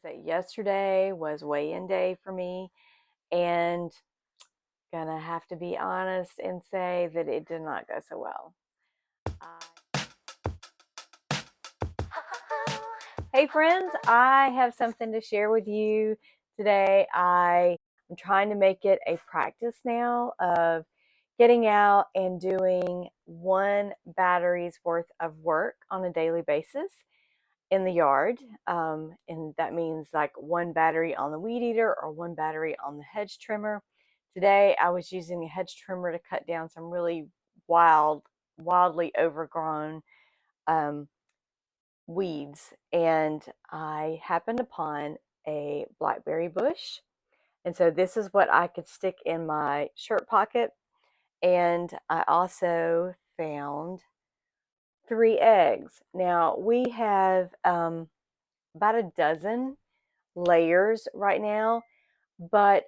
That yesterday was weigh-in day for me, and gonna have to be honest and say that it did not go so well. Hey friends, I have something to share with you today. I am trying to make it a practice now of getting out and doing one battery's worth of work on a daily basis in the yard. And that means like one battery on the weed eater or one battery on the hedge trimmer. Today I was using a hedge trimmer to cut down some really wildly overgrown weeds, and I happened upon a blackberry bush. And so this is what I could stick in my shirt pocket. And I also found 3 eggs. Now we have about a dozen layers right now, but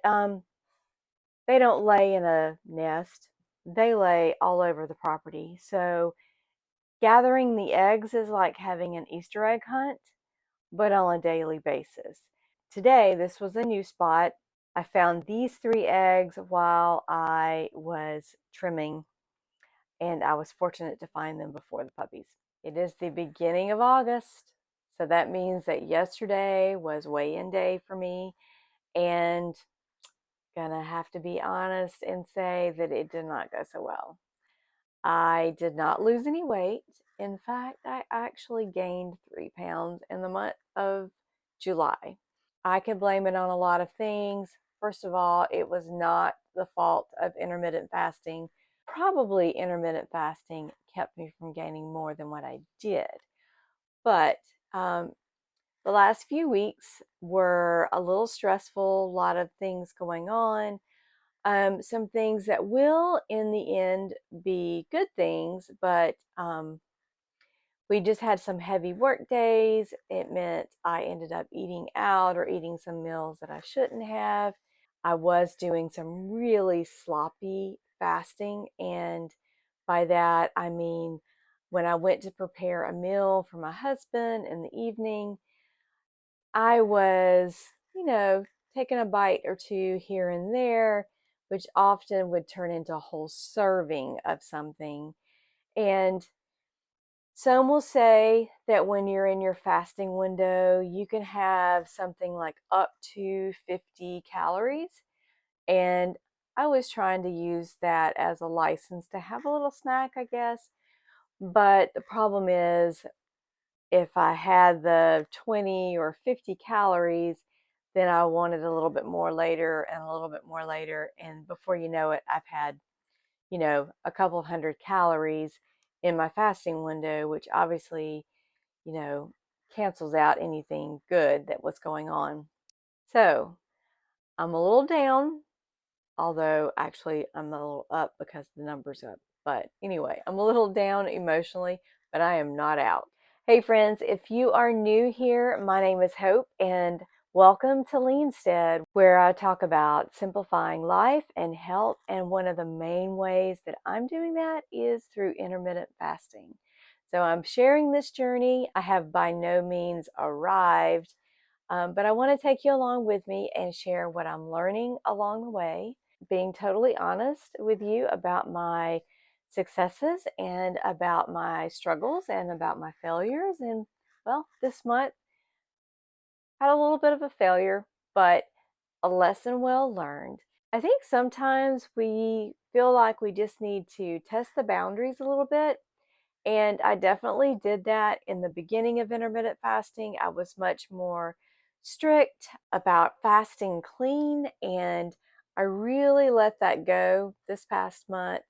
they don't lay in a nest. They lay all over the property. So gathering the eggs is like having an Easter egg hunt, but on a daily basis. Today, this was a new spot. I found these 3 eggs while I was trimming, and I was fortunate to find them before the puppies. It is the beginning of August, so that means that yesterday was weigh-in day for me, and gonna have to be honest and say that it did not go so well. I did not lose any weight. In fact, I actually gained 3 pounds in the month of July. I could blame it on a lot of things. First of all, it was not the fault of intermittent fasting. Probably intermittent fasting kept me from gaining more than what I did. But the last few weeks were a little stressful, a lot of things going on. Some things that will, in the end, be good things, but we just had some heavy work days. It meant I ended up eating out or eating some meals that I shouldn't have. I was doing some really sloppy fasting, and by that I mean when I went to prepare a meal for my husband in the evening, I was, taking a bite or two here and there, which often would turn into a whole serving of something. And some will say that when you're in your fasting window, you can have something like up to 50 calories. And I was trying to use that as a license to have a little snack, I guess. But the problem is, if I had the 20 or 50 calories, then I wanted a little bit more later and a little bit more later. And before you know it, I've had, a couple of hundred calories in my fasting window, which obviously, you know, cancels out anything good that was going on. So I'm a little down, although actually I'm a little up because the number's up. But anyway, I'm a little down emotionally, but I am not out. Hey friends, if you are new here, my name is Hope, and welcome to Homestead, where I talk about simplifying life and health. And one of the main ways that I'm doing that is through intermittent fasting. So I'm sharing this journey. I have by no means arrived, but I want to take you along with me and share what I'm learning along the way, being totally honest with you about my successes and about my struggles and about my failures. And well, this month had a little bit of a failure, but a lesson well learned. I think sometimes we feel like we just need to test the boundaries a little bit. And I definitely did that in the beginning of intermittent fasting. I was much more strict about fasting clean, and I really let that go this past month.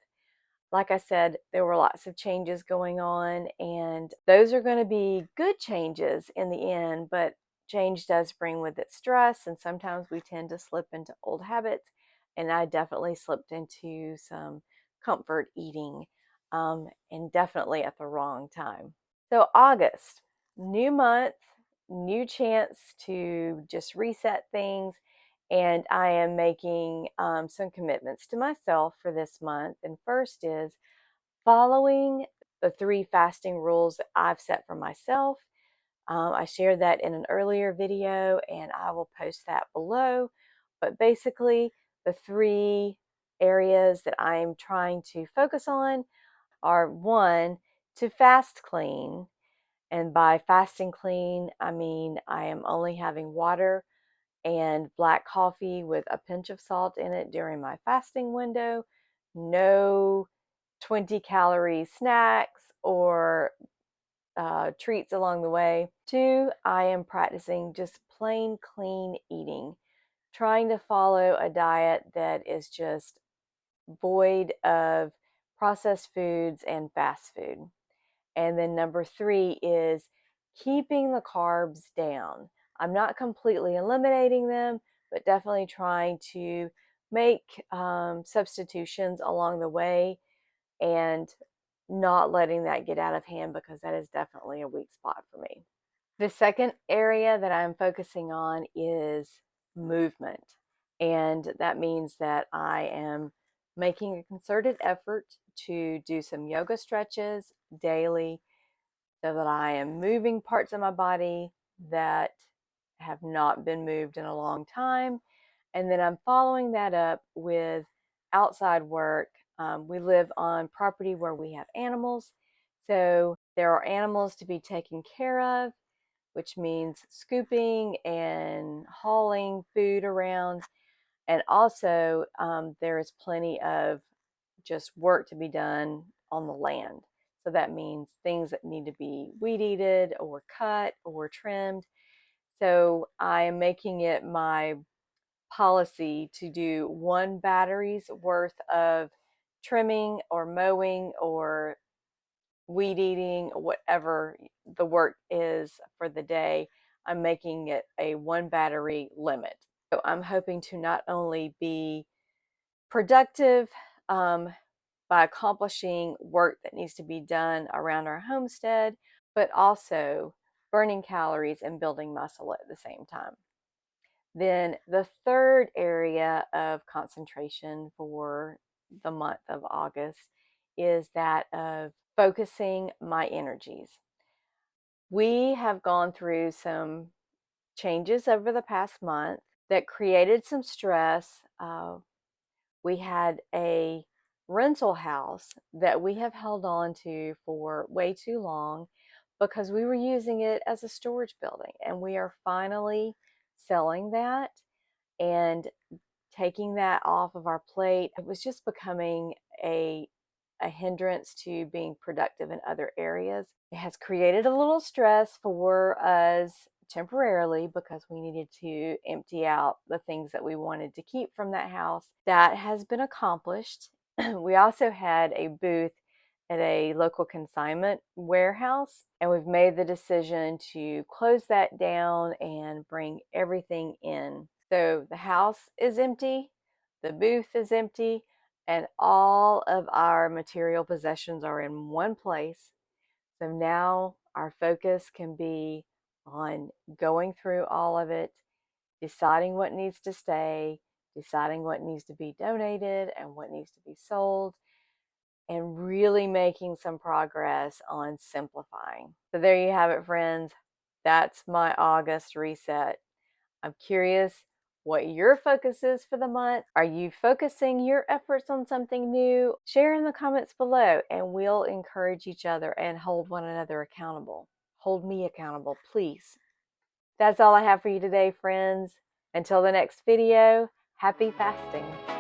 Like I said, there were lots of changes going on, and those are going to be good changes in the end, but change does bring with it stress, and sometimes we tend to slip into old habits, and I definitely slipped into some comfort eating, and definitely at the wrong time. So August, new month, new chance to just reset things. And I am making some commitments to myself for this month. And first is following the 3 fasting rules that I've set for myself. I shared that in an earlier video and I will post that below. But basically, the 3 areas that I'm trying to focus on are: 1, to fast clean. And by fasting clean, I mean I am only having water and black coffee with a pinch of salt in it during my fasting window. No 20-calorie snacks or treats along the way. 2, I am practicing just plain clean eating, trying to follow a diet that is just void of processed foods and fast food. And then number 3 is keeping the carbs down. I'm not completely eliminating them, but definitely trying to make substitutions along the way and not letting that get out of hand, because that is definitely a weak spot for me. The second area that I'm focusing on is movement. And that means that I am making a concerted effort to do some yoga stretches daily so that I am moving parts of my body that have not been moved in a long time. And then I'm following that up with outside work. We live on property where we have animals. So there are animals to be taken care of, which means scooping and hauling food around. And also, there is plenty of just work to be done on the land. So that means things that need to be weed eated or cut or trimmed. So I am making it my policy to do 1 battery's worth of trimming or mowing or weed eating, whatever the work is for the day. I'm making it a 1 battery limit. So I'm hoping to not only be productive by accomplishing work that needs to be done around our homestead, but also burning calories and building muscle at the same time. Then the third area of concentration for the month of August is that of focusing my energies. We have gone through some changes over the past month that created some stress. We had a rental house that we have held on to for way too long because we were using it as a storage building, and we are finally selling that and taking that off of our plate. It was just becoming a hindrance to being productive in other areas. It has created a little stress for us temporarily because we needed to empty out the things that we wanted to keep from that house. That has been accomplished. We also had a booth at a local consignment warehouse, and we've made the decision to close that down and bring everything in. So the house is empty, the booth is empty, and all of our material possessions are in one place. So now our focus can be on going through all of it, deciding what needs to stay, deciding what needs to be donated and what needs to be sold, and really making some progress on simplifying. So there you have it, friends. That's my August reset. I'm curious what your focus is for the month. Are you focusing your efforts on something new? Share in the comments below and we'll encourage each other and hold one another accountable. Hold me accountable, please. That's all I have for you today, friends. Until the next video, happy fasting.